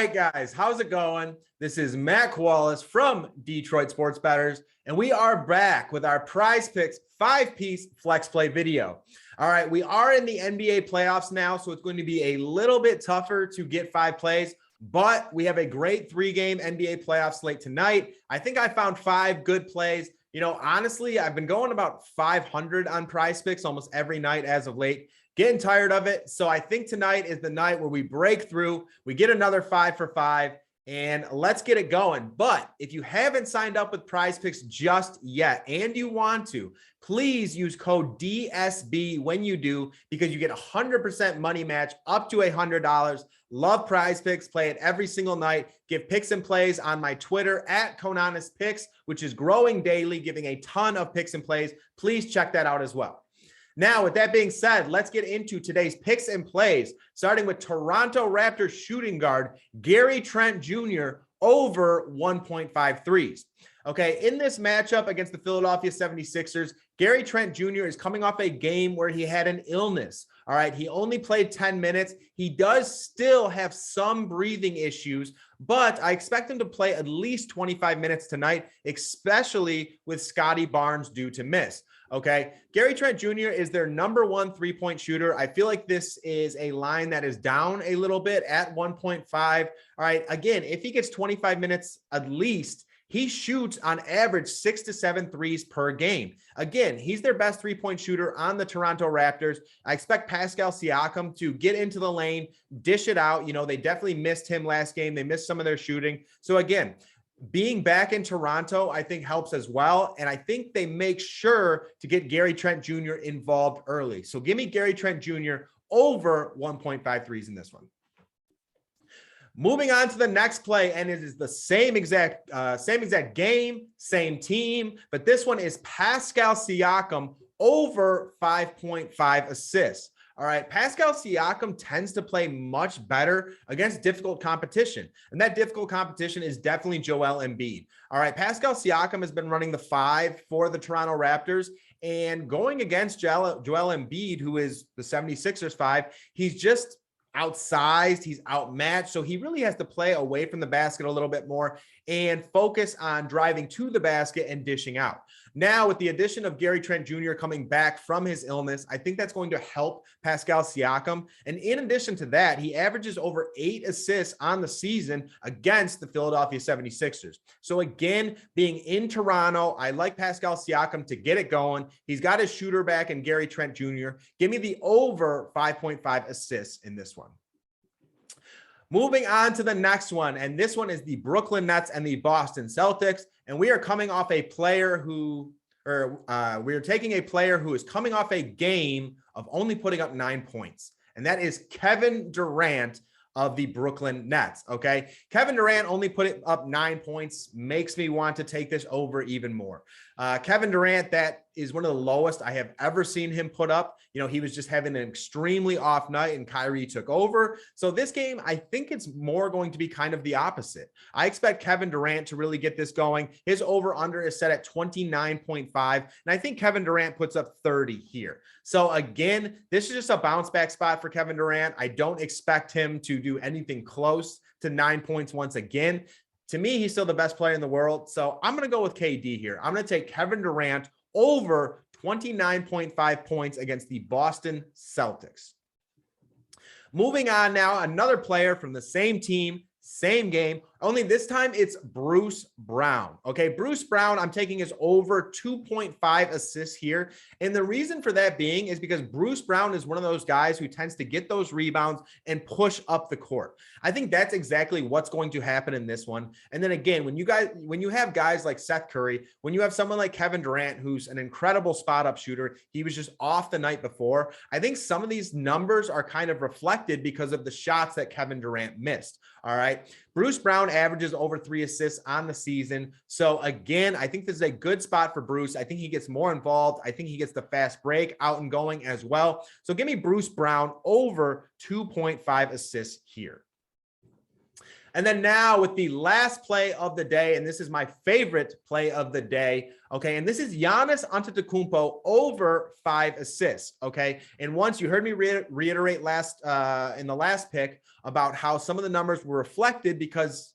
right, guys, how's it going? This is Matt Kowalis from Detroit Sports Bettors, and we are back with our PrizePicks 5-piece flex play video. All right, we are in the NBA playoffs now, so it's going to be a little bit tougher to get 5 plays, but we have a great 3-game NBA playoff slate tonight. I think I found 5 good plays. You know, honestly, I've been going about 500 on PrizePicks almost every night as of late. Getting tired of it. So I think tonight is the night where we break through, we get another 5 for 5, and let's get it going. But if you haven't signed up with PrizePicks just yet and you want to, please use code DSB when you do, because you get 100% money match up to $100. Love PrizePicks. Play it every single night. Give picks and plays on my Twitter at ConanasPicks, which is growing daily, giving a ton of picks and plays. Please check that out as well. Now, with that being said, let's get into today's picks and plays, starting with Toronto Raptors shooting guard Gary Trent Jr. over 1.5 threes. Okay, in this matchup against the Philadelphia 76ers, Gary Trent Jr. is coming off a game where he had an illness. All right, he only played 10 minutes. He does still have some breathing issues, but I expect him to play at least 25 minutes tonight, especially with Scotty Barnes due to miss. Okay, Gary Trent Jr. is their #1 3-point shooter. I feel like this is a line that is down a little bit at 1.5. All right, again, if he gets 25 minutes at least, he shoots on average 6 to 7 threes per game. Again, he's their best 3-point shooter on the Toronto Raptors. I expect Pascal Siakam to get into the lane, dish it out. You know, they definitely missed him last game. They missed some of their shooting. So again, being back in Toronto, I think helps as well. And I think they make sure to get Gary Trent Jr. involved early. So give me Gary Trent Jr. over 1.5 threes in this one. Moving on to the next play, and it is the same exact game, same team, but this one is Pascal Siakam over 5.5 assists. All right, Pascal Siakam tends to play much better against difficult competition, and that difficult competition is definitely Joel Embiid. All right, Pascal Siakam has been running the 5 for the Toronto Raptors, and going against Joel Embiid, who is the 76ers 5, he's just outsized, he's outmatched, so he really has to play away from the basket a little bit more and focus on driving to the basket and dishing out. Now, with the addition of Gary Trent Jr. coming back from his illness, I think that's going to help Pascal Siakam. And in addition to that, he averages over 8 assists on the season against the Philadelphia 76ers. So again, being in Toronto, I like Pascal Siakam to get it going. He's got his shooter back in Gary Trent Jr. Give me the over 5.5 assists in this one. Moving on to the next one, and this one is the Brooklyn Nets and the Boston Celtics, and we are coming off a player who, we are taking a player who is coming off a game of only putting up 9 points, and that is Kevin Durant of the Brooklyn Nets. Okay, Kevin Durant only put up 9 points, makes me want to take this over even more. Kevin Durant, that is one of the lowest I have ever seen him put up. You know, he was just having an extremely off night and Kyrie took over. So this game, I think it's more going to be kind of the opposite. I expect Kevin Durant to really get this going. His over-under is set at 29.5, and I think Kevin Durant puts up 30 here. So again, this is just a bounce back spot for Kevin Durant. I don't expect him to do anything close to 9 points once again. To me, he's still the best player in the world. So I'm going to go with KD here. I'm going to take Kevin Durant over 29.5 points against the Boston Celtics. Moving on now, another player from the same team, same game, only this time it's Bruce Brown. Okay, Bruce Brown, I'm taking his over 2.5 assists here. And the reason for that being is because Bruce Brown is one of those guys who tends to get those rebounds and push up the court. I think that's exactly what's going to happen in this one. And then again, when you have guys like Seth Curry, when you have someone like Kevin Durant, who's an incredible spot up shooter, he was just off the night before. I think some of these numbers are kind of reflected because of the shots that Kevin Durant missed. All right. Bruce Brown averages over 3 assists on the season. So again, I think this is a good spot for Bruce. I think he gets more involved. I think he gets the fast break out and going as well. So give me Bruce Brown over 2.5 assists here. And then now with the last play of the day, and this is my favorite play of the day, okay? And this is Giannis Antetokounmpo over 5 assists, okay? And once you heard me reiterate in the last pick about how some of the numbers were reflected because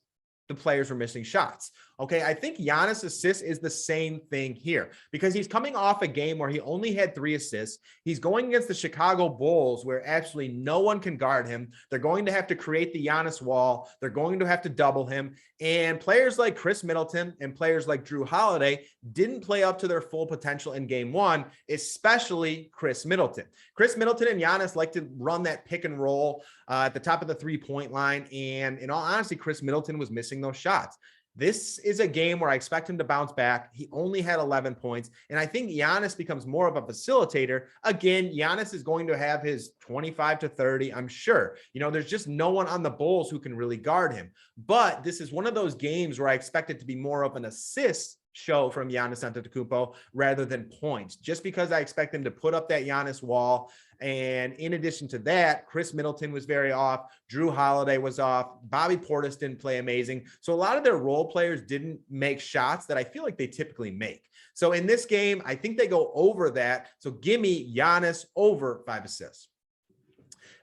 the players were missing shots. Okay, I think Giannis' assist is the same thing here because he's coming off a game where he only had 3 assists. He's going against the Chicago Bulls where actually no one can guard him. They're going to have to create the Giannis wall. They're going to have to double him. And players like Chris Middleton and players like Jrue Holiday didn't play up to their full potential in game 1, especially Chris Middleton. Chris Middleton and Giannis like to run that pick and roll at the top of the 3-point line. And in all honesty, Chris Middleton was missing those shots. This is a game where I expect him to bounce back. He only had 11 points, and I think Giannis becomes more of a facilitator. Again, Giannis is going to have his 25 to 30, I'm sure. You know, there's just no one on the Bulls who can really guard him. But this is one of those games where I expect it to be more of an assist show from Giannis Antetokounmpo rather than points, just because I expect him to put up that Giannis wall. And in addition to that, Chris Middleton was very off. Jrue Holiday was off. Bobby Portis didn't play amazing. So a lot of their role players didn't make shots that I feel like they typically make. So in this game, I think they go over that. So give me Giannis over 5 assists.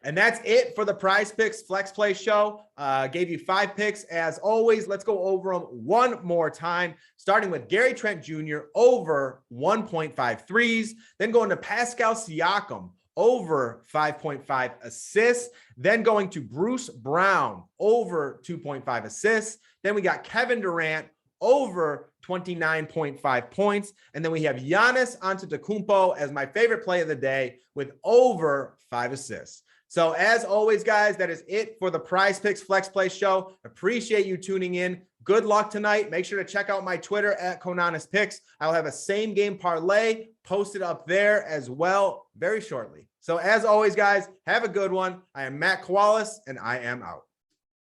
And that's it for the PrizePicks Flex Play Show. Gave you 5 picks. As always, let's go over them one more time, starting with Gary Trent Jr. over 1.5 threes, then going to Pascal Siakam over 5.5 assists, then going to Bruce Brown over 2.5 assists. Then we got Kevin Durant over 29.5 points. And then we have Giannis Antetokounmpo as my favorite play of the day with over 5 assists. So as always, guys, that is it for the PrizePicks Flex Play Show. Appreciate you tuning in. Good luck tonight. Make sure to check out my Twitter at ConanasPicks. I'll have a same game parlay posted up there as well very shortly. So as always, guys, have a good one. I am Matt Kowalis, and I am out.